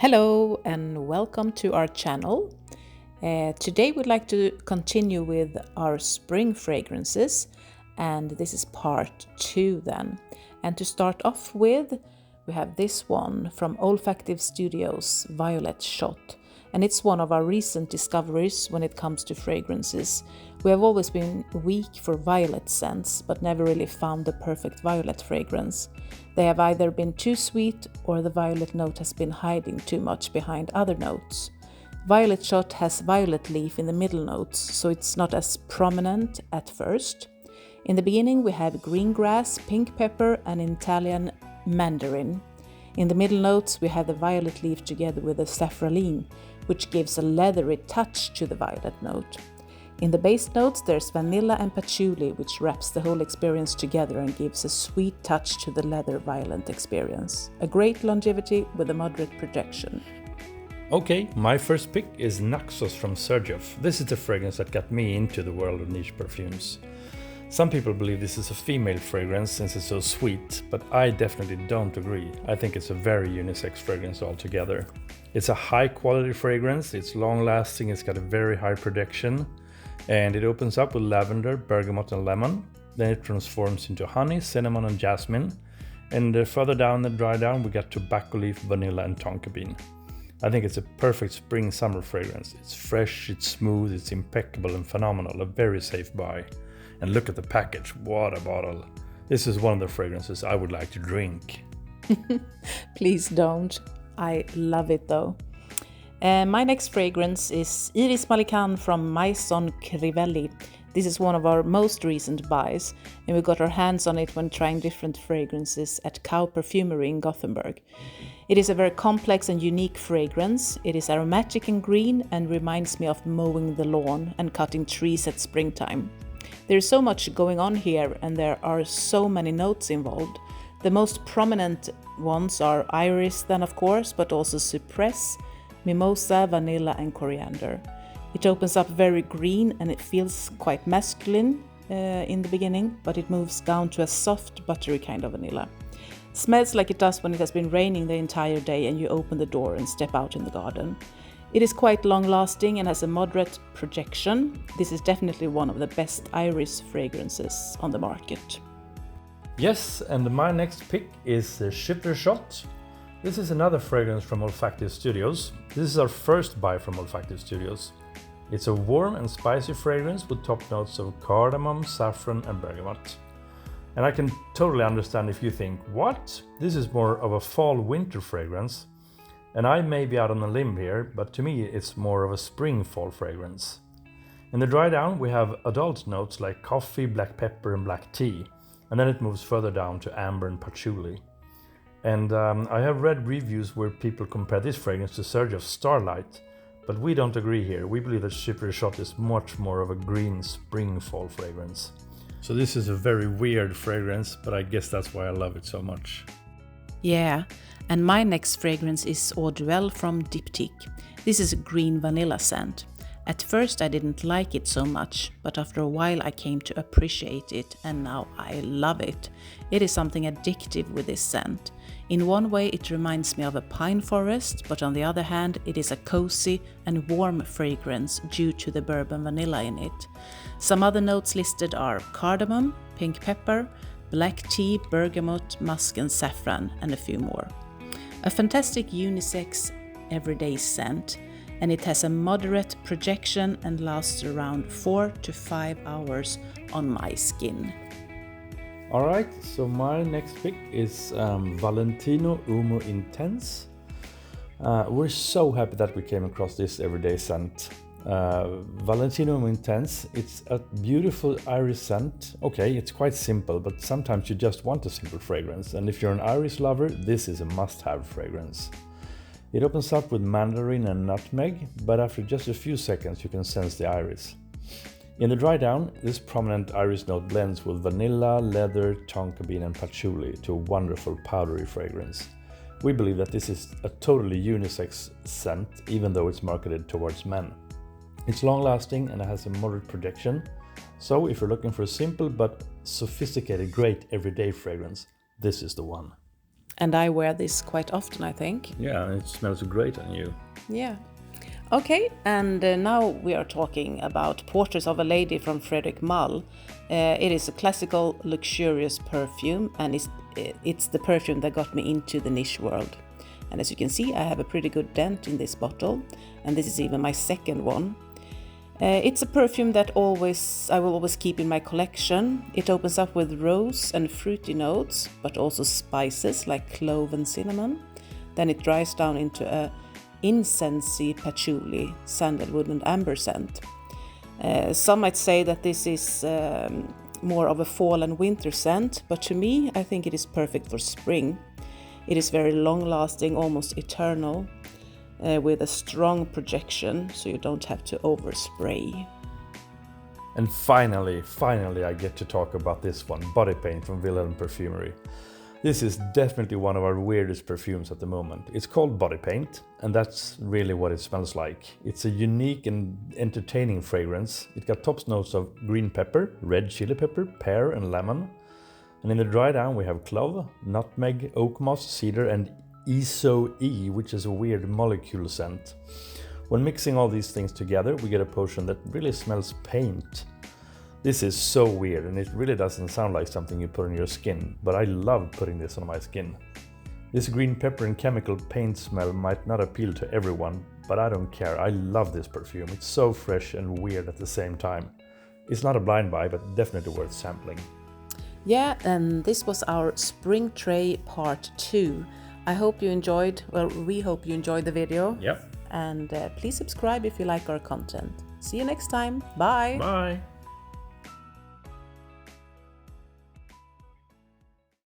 Hello and welcome to our channel. Today we'd like to continue with our spring fragrances, and this is part 2 then. And to start off with, we have this one from Olfactive Studios, Violet Shot. And it's one of our recent discoveries when it comes to fragrances. We have always been weak for violet scents, but never really found the perfect violet fragrance. They have either been too sweet or the violet note has been hiding too much behind other notes. Violet Shot has violet leaf in the middle notes, so it's not as prominent at first. In the beginning we have green grass, pink pepper and Italian mandarin. In the middle notes we have the violet leaf together with the safraline, which gives a leathery touch to the violet note. In the base notes there's vanilla and patchouli, which wraps the whole experience together and gives a sweet touch to the leather violet experience. A great longevity with a moderate projection. Okay, my first pick is Naxos from Xerjoff. This is the fragrance that got me into the world of niche perfumes. Some people believe this is a female fragrance since it's so sweet, but I definitely don't agree. I think it's a very unisex fragrance altogether. It's a high quality fragrance, it's long lasting, it's got a very high projection, and it opens up with lavender, bergamot and lemon. Then it transforms into honey, cinnamon and jasmine. And further down the dry down we got tobacco leaf, vanilla and tonka bean. I think it's a perfect spring-summer fragrance. It's fresh, it's smooth, it's impeccable and phenomenal, a very safe buy. And look at the package, what a bottle. This is one of the fragrances I would like to drink. Please don't. I love it though. My next fragrance is Iris Malikhân from Maison Crivelli. This is one of our most recent buys, and we got our hands on it when trying different fragrances at Perfumerie in Gothenburg. It is a very complex and unique fragrance. It is aromatic and green and reminds me of mowing the lawn and cutting trees at springtime. There is so much going on here and there are so many notes involved. The most prominent ones are iris then of course, but also cypress, mimosa, vanilla and coriander. It opens up very green and it feels quite masculine in the beginning, but it moves down to a soft buttery kind of vanilla. Smells like it does when it has been raining the entire day and you open the door and step out in the garden. It is quite long-lasting and has a moderate projection. This is definitely one of the best iris fragrances on the market. Yes, and my next pick is Chypre Shot. This is another fragrance from Olfactive Studios. This is our first buy from Olfactive Studios. It's a warm and spicy fragrance with top notes of cardamom, saffron and bergamot. And I can totally understand if you think, what? This is more of a fall-winter fragrance. And I may be out on a limb here, but to me it's more of a spring-fall fragrance. In the dry down we have adult notes like coffee, black pepper and black tea. And then it moves further down to amber and patchouli. And I have read reviews where people compare this fragrance to Xerjoff's Starlight, but we don't agree here. We believe that Chypre Shot is much more of a green spring-fall fragrance. So this is a very weird fragrance, but I guess that's why I love it so much. Yeah, and my next fragrance is Eau Duelle from Diptyque. This is a green vanilla scent. At first I didn't like it so much, but after a while I came to appreciate it and now I love it. It is something addictive with this scent. In one way it reminds me of a pine forest, but on the other hand it is a cozy and warm fragrance due to the bourbon vanilla in it. Some other notes listed are cardamom, pink pepper, black tea, bergamot, musk and saffron and a few more. A fantastic unisex everyday scent, and it has a moderate projection and lasts around 4 to 5 hours on my skin. Alright, so my next pick is Valentino Intense. We're so happy that we came across this everyday scent. Valentino Intense, it's a beautiful iris scent. Okay, it's quite simple, but sometimes you just want a simple fragrance, and if you're an iris lover, this is a must-have fragrance. It opens up with mandarin and nutmeg, but after just a few seconds you can sense the iris. In the dry down, this prominent iris note blends with vanilla, leather, tonka bean and patchouli to a wonderful powdery fragrance. We believe that this is a totally unisex scent, even though it's marketed towards men. It's long-lasting and it has a moderate projection, so if you're looking for a simple but sophisticated great everyday fragrance, this is the one. And I wear this quite often, I think. Yeah, it smells great on you. Yeah. Okay, and now we are talking about Portraits of a Lady from Frederic Malle. It is a classical, luxurious perfume, and it's the perfume that got me into the niche world. And as you can see, I have a pretty good dent in this bottle, and this is even my second one. It's a perfume that I will always keep in my collection. It opens up with rose and fruity notes, but also spices like clove and cinnamon. Then it dries down into a incensey patchouli, sandalwood and amber scent. Some might say that this is more of a fall and winter scent, but to me I think it is perfect for spring. It is very long-lasting, almost eternal, with a strong projection, so you don't have to overspray. And finally I get to talk about this one, Body Paint from Vilhelm Perfumery. This is definitely one of our weirdest perfumes at the moment. It's called Body Paint, and that's really what it smells like. It's a unique and entertaining fragrance. It got top notes of green pepper, red chili pepper, pear and lemon. And in the dry down we have clove, nutmeg, oak moss, cedar and ESO-E, which is a weird molecule scent. When mixing all these things together, we get a potion that really smells paint. This is so weird, and it really doesn't sound like something you put on your skin, but I love putting this on my skin. This green pepper and chemical paint smell might not appeal to everyone, but I don't care. I love this perfume. It's so fresh and weird at the same time. It's not a blind buy, but definitely worth sampling. Yeah, and this was our Spring Tray Part 2. I hope you enjoyed, we hope you enjoyed the video. Yep. And please subscribe if you like our content. See you next time. Bye. Bye.